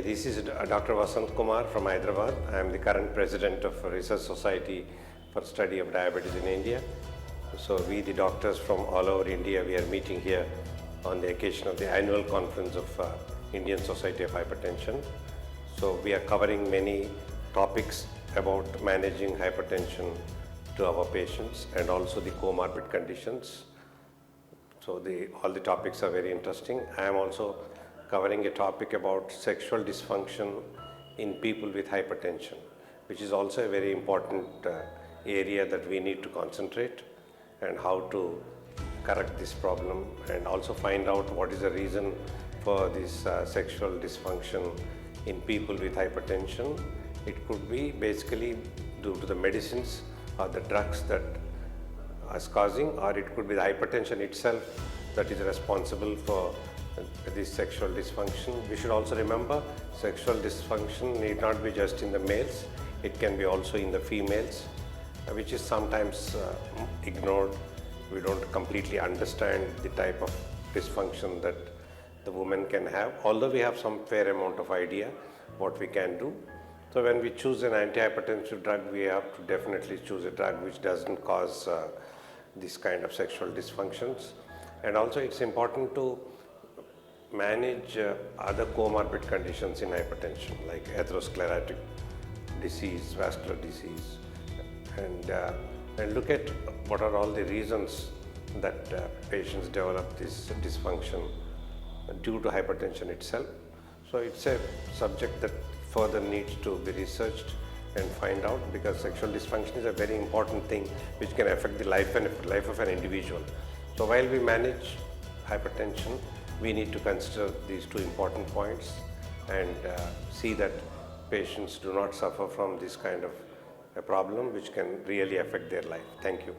this is Dr. Vasanth Kumar from Hyderabad. I am the current president of Research Society for Study of Diabetes in India. So we, the doctors from all over India, we are meeting here on the occasion of the annual conference of Indian Society of Hypertension. So we are covering many topics about managing hypertension to our patients and also the comorbid conditions. So all the topics are very interesting. I am also covering a topic about sexual dysfunction in people with hypertension, which is also a very important area that we need to concentrate and how to correct this problem and also find out what is the reason for this sexual dysfunction in people with hypertension. It could be basically due to the medicines or the drugs that is causing, or it could be the hypertension itself that is responsible for this sexual dysfunction. We should also remember sexual dysfunction need not be just in the males, it can be also in the females, which is sometimes ignored. We don't completely understand the type of dysfunction that the woman can have, although we have some fair amount of idea what we can do. So when we choose an antihypertensive drug, we have to definitely choose a drug which doesn't cause this kind of sexual dysfunctions. And also it's important to manage other comorbid conditions in hypertension like atherosclerotic disease, vascular disease, and look at what are all the reasons that patients develop this dysfunction due to hypertension itself. So it's a subject that further needs to be researched and find out, because sexual dysfunction is a very important thing which can affect the life of an individual. So while we manage hypertension, we need to consider these two important points and see that patients do not suffer from this kind of a problem which can really affect their life. Thank you.